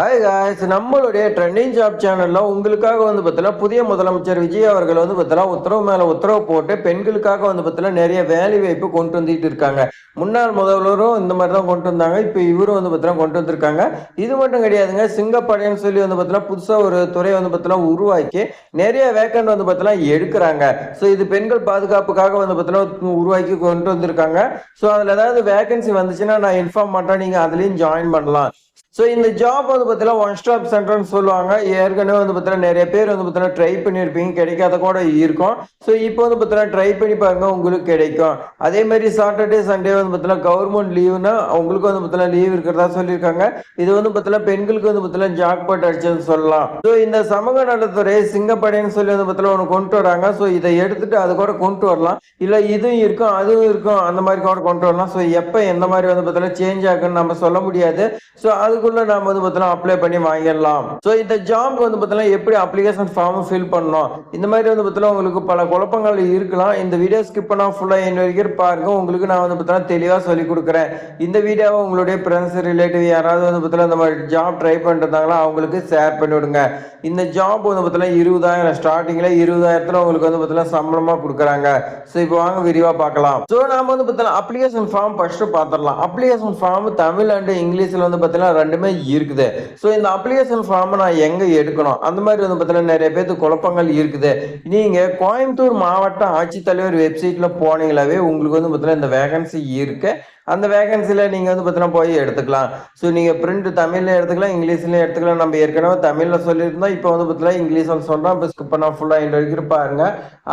Hi guys, நம்மளுடைய trending job சேனல்ல உங்களுக்காக பார்த்தீங்கன்னா புதிய முதலமைச்சர் விஜய் அவர்கள் பார்த்தீங்கன்னா உத்தரவு மேல உத்தரவு போட்டு பெண்களுக்காக பார்த்தீங்கன்னா நிறைய வேலை வாய்ப்பு கொண்டு வந்துட்டு இருக்காங்க. முன்னாள் முதல்வரும் இந்த மாதிரி தான் கொண்டு வந்தாங்க. இப்போ இவரும் பார்த்தீங்கன்னா கொண்டு வந்திருக்காங்க. இது மட்டும் கிடையாதுங்க, சிங்கப்படைன்னு சொல்லி பார்த்தீங்கன்னா புதுசா ஒரு துறை பார்த்தீங்கன்னா உருவாக்கி நிறைய வேக்கண்ட் பார்த்தீங்கன்னா எடுக்கிறாங்க. ஸோ இது பெண்கள் பாதுகாப்புக்காக பார்த்தீங்கன்னா உருவாக்கி கொண்டு வந்திருக்காங்க. ஸோ அதில் ஏதாவது வேகன்சி வந்துச்சுன்னா நான் இன்ஃபார்ம் பண்ணுறேன், நீங்கள் அதுலேயும் ஜாயின் பண்ணலாம். ஸோ இந்த ஜாப் பார்த்தீங்கன்னா ஒன் ஸ்டாப் சென்டர்னு சொல்லுவாங்க. ஏற்கனவே பார்த்தீங்கன்னா நிறைய பேர் பார்த்தீங்கன்னா ட்ரை பண்ணியிருப்பீங்க, கிடைக்காத கூட இருக்கும். ஸோ இப்போ பார்த்தீங்கன்னா ட்ரை பண்ணி பாருங்க, உங்களுக்கு கிடைக்கும். அதே மாதிரி சாட்டர்டே சண்டே பார்த்தீங்கன்னா கவர்மெண்ட் லீவுனா உங்களுக்கு பார்த்தீங்கன்னா லீவ் இருக்கிறதா சொல்லியிருக்காங்க. இது பார்த்தீங்கன்னா பெண்களுக்கு பார்த்தீங்கன்னா ஜாக்பாட் அடிச்சதுன்னு சொல்லலாம். ஸோ இந்த சமூக நலத்துறை சிங்கப்படைன்னு சொல்லி பார்த்தீங்கன்னா ஒன்று கொண்டு வராங்க. ஸோ இதை எடுத்துட்டு அது கூட கொண்டு வரலாம், இல்லை இதுவும் இருக்கும் அதுவும் இருக்கும் அந்த மாதிரி கூட கொண்டு வரலாம். ஸோ எப்போ எந்த மாதிரி பார்த்தீங்கன்னா சேஞ்ச் ஆகுன்னு நம்ம சொல்ல முடியாது. ஸோ அதுக்குள்ள நாம பார்த்தீங்கன்னா அப்ளை பண்ணி வாங்கிடலாம். ஸோ இந்த ஜாப் பார்த்தீங்கன்னா எப்படி அப்ளிகேஷன் ஃபார்ம் ஃபில் பண்ணணும், இந்த மாதிரி பார்த்தீங்கன்னா உங்களுக்கு பல குழப்பங்கள் இருக்கலாம். இந்த வீடியோ ஸ்கிப் பண்ணா ஃபுல்லா என்ன வரைக்கும் பாருங்க, உங்களுக்கு நான் பார்த்தீங்கன்னா தெளிவாக சொல்லி கொடுக்குறேன். இந்த வீடியோவை உங்களுடைய ஃப்ரெண்ட்ஸ் ரிலேட்டிவ் யாராவது பார்த்தீங்கன்னா இந்த மாதிரி ஜாப் ட்ரை பண்ணிருந்தாங்களா அவங்களுக்கு ஷேர் பண்ணி விடுங்க. இந்த ஜாப் பார்த்தீங்கன்னா 20,000 ஸ்டார்டிங்ல 20,000 உங்களுக்கு பார்த்தீங்கன்னா சம்பளமா கொடுக்குறாங்க. ஸோ இப்போ வாங்க விரிவா பார்க்கலாம். ஸோ நாம பார்த்தீங்கன்னா அப்ளிகேஷன் ஃபார்ம் ஃபர்ஸ்ட் பார்த்துடலாம். அப்ளிகேஷன் ஃபார்ம் தமிழ் அண்ட் இங்கிலீஷ்ல பார்த்தீங்கன்னா ரெண்டுமே இருக்குது. ஸோ இந்த அப்ளிகேஷன் ஃபார்ம் நான் எங்க எடுக்கணும், அந்த மாதிரி பார்த்தீங்கன்னா நிறைய பேருக்கு குழப்பங்கள் இருக்குது. நீங்க கோயம்புத்தூர் மாவட்ட ஆட்சித்தலைவர் வெப்சைட்ல போனீங்களாவே உங்களுக்கு பார்த்தீங்கன்னா இந்த வேகன்சி இருக்கு. அந்த வேகன்சியில் நீங்கள் பார்த்தீங்கன்னா போய் எடுத்துக்கலாம். ஸோ நீங்கள் பிரிண்ட் தமிழில் எடுத்துக்கலாம், இங்கிலீஷ்லையும் எடுத்துக்கலாம். நம்ம ஏற்கனவே தமிழில் சொல்லியிருந்தோம், இப்போ பார்த்தீங்கன்னா இங்கிலீஷில் சொல்கிறோம். இப்போ ஸ்கிப் பண்ணால் ஃபுல்லாக இந்த வரைக்கும் பாருங்க.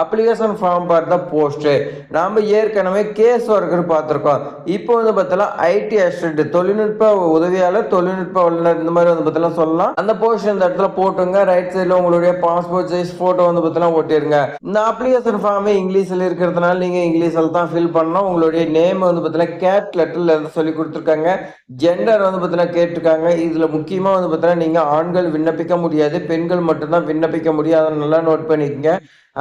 அப்ளிகேஷன் ஃபார்ம் பார்த்தா போஸ்ட்டு நாம் ஏற்கனவே கேஸ் ஒர்க்கர் பார்த்துருக்கோம். இப்போ பார்த்தீங்கன்னா ஐடி அசிஸ்டன்ட், தொழில்நுட்ப உதவியாளர், தொழில்நுட்ப வல்லுநர், இந்த மாதிரி பார்த்தீங்கன்னா சொல்லலாம். அந்த போஸ்ட் இந்த இடத்துல போட்டுங்க. ரைட் சைடில் உங்களுடைய பாஸ்போர்ட் சைஸ் ஃபோட்டோ பார்த்தீங்கன்னா ஒட்டிருங்க. இந்த அப்ளிகேஷன் ஃபார்ம் இங்கிலீஷில் இருக்கிறதுனால நீங்கள் இங்கிலீஷில் தான் ஃபில் பண்ணணும். உங்களுடைய நேம் பார்த்தீங்கன்னா லெட்டர்ல சொல்லி கொடுத்துருக்காங்க. ஜெண்டர் பார்த்தீங்கன்னா கேட்டிருக்காங்க. இதுல முக்கியமா பார்த்தீங்கன்னா நீங்க ஆண்கள் விண்ணப்பிக்க முடியாது, பெண்கள் மட்டும்தான் விண்ணப்பிக்க முடியும். அதை நல்லா நோட் பண்ணிக்கங்க.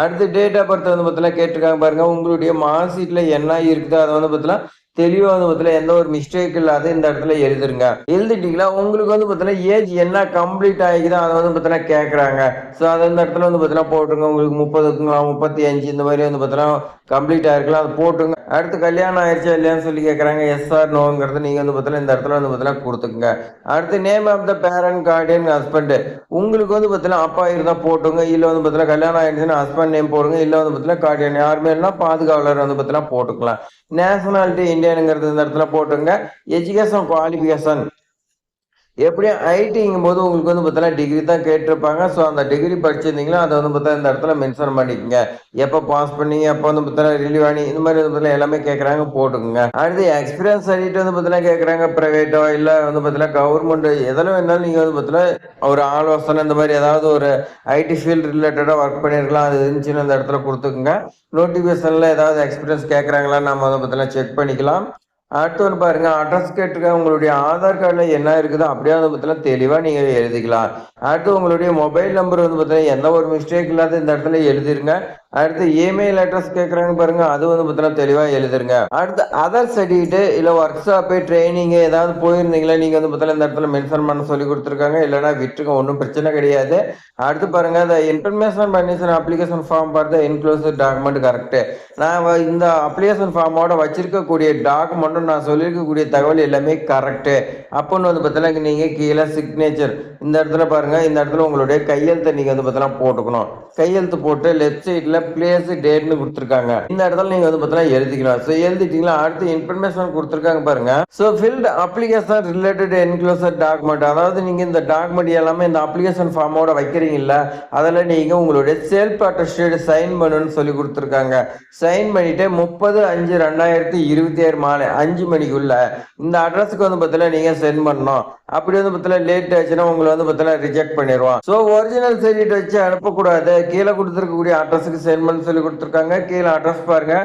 அடுத்து டேட் ஆஃப் பர்த் பார்த்தீங்கன்னா கேட்டிருக்காங்க பாருங்க. உங்களுடைய மார்க் ஷீட்ல என்ன இருக்குதோ அதை பார்த்தீங்கன்னா தெளிவா பார்த்தீங்கன்னா எந்த ஒரு மிஸ்டேக் இல்லாத இந்த இடத்துல எழுதுருங்க. எழுதிட்டீங்களா, உங்களுக்கு பார்த்தீங்கன்னா ஏஜ் என்ன கம்ப்ளீட் ஆகிக்குதோ அதை பார்த்தீங்கன்னா கேட்குறாங்க. ஸோ அதை இந்த இடத்துல பார்த்தீங்கன்னா போட்டுருங்க. உங்களுக்கு 30க்குங்களா 35 இந்த மாதிரி பார்த்தீங்கன்னா கம்ப்ளீட் ஆயிருக்கலாம், அதை போட்டுங்க. அடுத்து கல்யாணம் ஆயிடுச்சா இல்லையான்னு சொல்லி கேட்குறாங்க. எஸ் ஆர் நோங்கிறது நீங்கள் பார்த்தீங்கன்னா இந்த இடத்துல பார்த்தீங்கன்னா கொடுத்துக்குங்க. அடுத்து name of the parent, guardian, husband. உங்களுக்கு பார்த்தீங்கன்னா அப்பா இருந்தால் போட்டுங்க, இல்லை பார்த்தீங்கன்னா கல்யாணம் ஆயிடுச்சுன்னா ஹஸ்பண்ட் நேம் போடுங்க, இல்லை பார்த்தீங்கன்னா கார்டியன் யாருமே இல்லைனா பாதுகாவலர் பார்த்தீங்கன்னா போட்டுக்கலாம். நேஷனாலிட்டி இந்தியனுங்கிறது இந்த இடத்துல போட்டுங்க. எஜுகேஷன் குவாலிஃபிகேஷன் எப்படியும் ஐடிங்கும் போது உங்களுக்கு பார்த்தீங்கன்னா டிகிரி தான் கேட்டிருப்பாங்க. ஸோ அந்த டிகிரி படிச்சிருந்தீங்கன்னா அதை பார்த்தா இந்த இடத்துல மென்ஷன் பண்ணிக்கோங்க. எப்போ பாஸ் பண்ணீங்க, எப்போ பார்த்தீங்கன்னா ரிலீவ் ஆனி, இந்த மாதிரி பார்த்தீங்கன்னா எல்லாமே கேட்குறாங்க, போட்டுக்கோங்க. அடுத்து எக்ஸ்பீரியன்ஸ் சர்டிஃபிகேட் பார்த்தீங்கன்னா கேட்குறாங்க. ப்ரைவேட்டோ இல்லை பார்த்தீங்கன்னா கவர்மெண்ட் எதில் வேணாலும் நீங்கள் பார்த்தீங்கன்னா ஒரு ஆலோசனை இந்த மாதிரி ஏதாவது ஒரு ஐடி ஃபீல்டு ரிலேட்டடாக ஒர்க் பண்ணியிருக்கலாம், அது இருந்துச்சுன்னு அந்த இடத்துல கொடுத்துக்குங்க. நோட்டிஃபிகேஷனில் ஏதாவது எக்ஸ்பீரியன்ஸ் கேட்குறாங்களான்னு நம்ம பார்த்தீங்கன்னா செக் பண்ணிக்கலாம். அடுத்து ஒரு பாருங்க, அட்ரஸ் கேட்டிருக்க உங்களுடைய ஆதார் கார்டில் என்ன இருக்குதோ அப்படியே பார்த்தீங்கன்னா தெளிவாக நீங்கள் எழுதிக்கலாம். அடுத்து உங்களுடைய மொபைல் நம்பர் பார்த்தீங்கன்னா எந்த ஒரு மிஸ்டேக் இல்லாத இந்த இடத்துல எழுதிருங்க. அடுத்து இமெயில் அட்ரஸ் கேட்குறாங்க பாருங்க, அது பார்த்தீங்கன்னா தெளிவாக எழுதுருங்க. அடுத்து அதர் சர்டிஃபிகேட் இல்லை ஒர்க் ஷாப்பு ட்ரைனிங் ஏதாவது போயிருந்தீங்களா நீங்கள் பார்த்தீங்கன்னா இந்த இடத்துல மென்ஷன் பண்ண சொல்லி கொடுத்துருக்காங்க. இல்லைனா விட்டுருங்க, ஒன்றும் பிரச்சனை கிடையாது. அடுத்து பாருங்க, இந்த இன்ஃபர்மேஷன் பர்மிஷன் அப்ளிகேஷன் ஃபார்ம் பார்த்து என்க்ளோசர் டாக்குமெண்ட் கரெக்டு. நான் இந்த அப்ளிகேஷன் ஃபார்மோட வச்சிருக்கக்கூடிய டாக்குமெண்ட்டும் நான் சொல்லியிருக்கக்கூடிய தகவல் எல்லாமே கரெக்டு அப்போன்னு பார்த்தீங்கன்னா நீங்கள் கீழே சிக்னேச்சர் இந்த இடத்துல பாருங்க, இந்த இடத்துல உங்களுடைய கையெழுத்தை நீங்கள் பார்த்தீங்கன்னா போட்டுக்கணும். கையெழுத்து போட்டு லெஃப்ட் சைடில் பிளேஸ் டேட்னு கொடுத்துருக்காங்க. இந்த இடத்துல நீங்கள் பார்த்தீங்கன்னா எழுதிக்கலாம். ஸோ எழுதிட்டீங்களா, அடுத்து இன்ஃபர்மேஷன் கொடுத்துருக்காங்க பாருங்க. So filled application related enclosure document, அதாவது நீங்கள் இந்த டாக்குமெண்ட் எல்லாமே இந்த அப்ளிகேஷன் ஃபார்மோட வைக்கிறீங்கல்ல, அதில் நீங்கள் உங்களுடைய செல்ஃப் அட்டஸ்டட் சைன் பண்ணணும்னு சொல்லி கொடுத்துருக்காங்க. சைன் பண்ணிட்டு 30/5/2026 மாலை 5 மணிக்குள்ள இந்த அட்ரஸுக்கு பார்த்தீங்கன்னா நீங்கள் சென்ட் பண்ணணும். அப்படி பார்த்தீங்கன்னா லேட் ஆச்சுன்னா உங்களை பார்த்தீங்கன்னா ரிஜெக்ட் பண்ணிடுவோம். ஸோ ஒரிஜினல் சர்டிஃபிகேட் வச்சு அனுப்பக்கூடாது. கீழே கொடுத்துருக்கக்கூடிய அட்ரஸுக்கு சென்ட் பண்ண சொல்லி கொடுத்துருக்காங்க. கீழே அட்ரஸ் பாருங்க.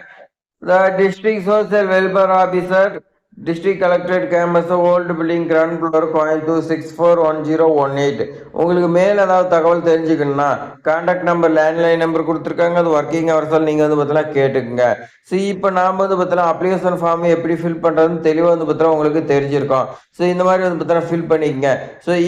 த district social welfare officer, district collectorate campus, old building, ground floor, Coimbatore 641018. உங்களுக்கு மேல் ஏதாவது தகவல் தெரிஞ்சுக்கணும்னா கான்டாக்ட் நம்பர், லேண்ட்லைன் நம்பர் குடுத்துருக்காங்க. அது ஒர்க்கிங் ஹவர்ஸால நீங்க வந்து பார்த்தீங்கன்னா கேட்டுக்கங்க. இப்ப நாம வந்து பார்த்தீங்கன்னா அப்ளிகேஷன் ஃபார்ம் எப்படி ஃபில் பண்றதுன்னு தெளிவா வந்து பார்த்தீங்கன்னா உங்களுக்கு தெரிஞ்சிருக்கும். இந்த மாரி வந்து பார்த்தீங்கன்னா ஃபில் பண்ணிக்கங்க.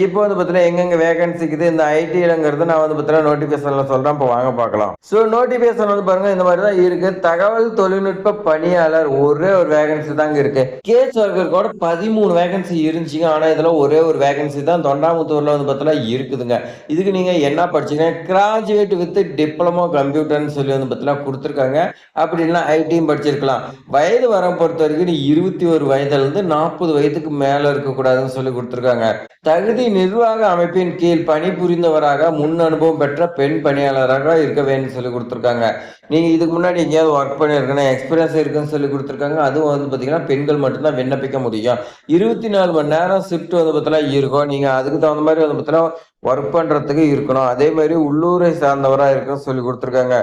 இப்போ வந்து பார்த்தீங்கன்னா எங்கெங்க வேகன்சி இருக்குது இந்த ஐடிலங்கிறது நான் வந்து பார்த்தீங்கன்னா நோட்டிஃபிகேஷன்ல சொல்றேன். இப்போ வாங்க பார்க்கலாம். நோட்டிஃபிகேஷன் வந்து பாருங்க இந்த மாதிரி தான் இருக்கு. தகவல் தொழில்நுட்ப பணியாளர் ஒரே ஒரு வேகன்சி தாங்க இருக்கு. கேஸ் ஒர்க்கர் கூட 13 வேகன்சி இருந்துச்சுங்க. ஆனா இதுல ஒரே ஒரு வேகன்சி தான் தொண்டாமுத்தூர்ல வந்து பார்த்தீங்கன்னா இருக்குதுங்க. இதுக்கு நீங்க என்ன படிச்சீங்க? கிராஜுவேட் வித் டிப்ளமோ கம்ப்யூட்டர்னு சொல்லி வந்து பார்த்தீங்கன்னா குடுத்துருக்காங்க. அப்படி இல்லைன்னா ஐடியும் படிச்சிருக்கலாம். வயது வரம்பு பொறுத்த வரைக்கும் 21 வயதுல இருந்து 40 வயதுக்கு மேல இருக்கக்கூடாதுன்னு சொல்லி குடுத்துருக்காங்க. தகுதி நிர்வாக அமைப்பின் கீழ் பணிபுரிந்தவராக முன் அனுபவம் பெற்ற பெண் பணியாளராக இருக்க வேண்டும் சொல்லி குடுத்துருக்காங்க. நீங்க இதுக்கு முன்னாடி எங்கேயாவது ஒர்க் பண்ணியிருக்கணும், எக்ஸ்பீரியன்ஸ் இருக்குன்னு சொல்லி குடுத்துருக்காங்க. அதுவும் வந்து பார்த்தீங்கன்னா, பெண்கள் மட்டும் தான் விண்ணப்பிக்க முடியும். 24 மணி நேரம் ஷிஃப்ட் வந்து பார்த்தீங்கன்னா இருக்கும். நீங்க அதுக்கு தகுந்த மாரி வந்து பார்த்தீங்கன்னா, ஒர்க் பண்றதுக்கு இருக்கணும். அதே மாரி உள்ளூரை சார்ந்தவரா இருக்கணும்னு சொல்லி குடுத்துருக்காங்க.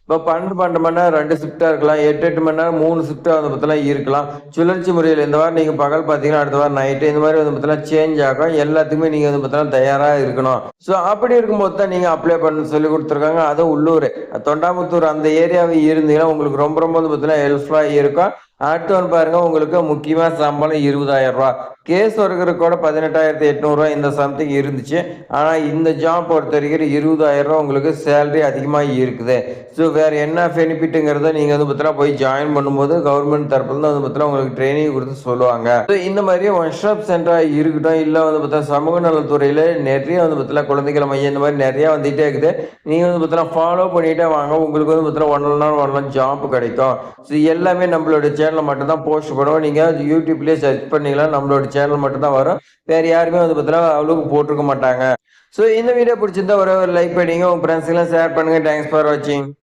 இப்போ 12 மணி நேரம் 2 ஷிஃப்ட்டா இருக்கலாம். 8 மணி நேரம் 3 ஷிஃப்ட்டா வந்து பார்த்தீங்கன்னா இருக்கலாம். சுழற்சி முறையில இந்த வாரம் நீங்க பகல் பார்த்தீங்கன்னா, அடுத்த வாரம் நைட்டு இந்த மாரி வந்து பார்த்தீங்கன்னா சேஞ்ச் ஆகும். எல்லாத்துக்குமே நீங்க வந்து பார்த்தீங்கன்னா தயாரா இருக்கணும். அப்படி இருக்கும்போது தான் நீங்க அப்ளை பண்ண சொல்லி குடுத்துருக்காங்க. அதுவும் உள்ளூரு. தொண்டாமுத்தூர் அந்த ஏரியாவை இருந்தீங்கன்னா, உங்களுக்கு ரொம்ப ரொம்ப வந்து பார்த்தீங்கன்னா ஹெல்ப்ஃபுல்லா இருக்கும். அடுத்து வந்து பாருங்க உங்களுக்கு முக்கியமா சம்பளம் ரூ. 20,000. கேஸ் ஒர்க்கருக்கு கூட 18,800 இந்த சம்திங் இருந்துச்சு. ஆனா இந்த ஜாப் பொறுத்தவரைக்கும் ரூ. 20,000 உங்களுக்கு சேலரி அதிகமா இருக்குது. வேற என்ன பெனிஃபிட்ங்கிறத நீங்க வந்து பார்த்தீங்கன்னா போய் ஜாயின் பண்ணும்போது கவர்மெண்ட் தரப்புல இருந்து வந்து பார்த்தீங்கன்னா உங்களுக்கு ட்ரெய்னிங் குடுத்து சொல்லுவாங்க. இந்த மாரி ஒன் ஸ்டாப் சென்டரா இருக்கட்டும், இல்ல வந்து பார்த்தா சமூக நலத்துறையில நெறைய வந்து பார்த்தீங்கன்னா குழந்தைகள் மையம் இந்த மாரி நெறைய வந்துட்டே இருக்குது. நீங்க வந்து பார்த்தீங்கன்னா ஃபாலோ பண்ணிட்டே வாங்க. உங்களுக்கு வந்து பார்த்தீங்கன்னா ஒன் நாள் ஒன் நாள் ஜாப் கிடைக்கும். எல்லாமே நம்மளோட சேனல்ல மட்டும் தான் போஸ்ட் பண்ணுவோம். நீங்க யூடியூப்லயே சர்ச் பண்ணீங்கன்னா நம்மளோட சேனல் மட்டும் தான் வரும். வேற யாருமே வந்து பார்த்தீங்கன்னா அவ்வளவுக்கு போட்டிருக்க மாட்டாங்க. இந்த வீடியோ பிடிச்சிருந்தா ஒரே ஒரு லைக் பண்ணிங்க. உங்க ஃப்ரெண்ட்ஸ்க்கெல்லாம் ஷேர் பண்ணுங்க. தேங்க்ஸ் ஃபார் வாட்சிங்.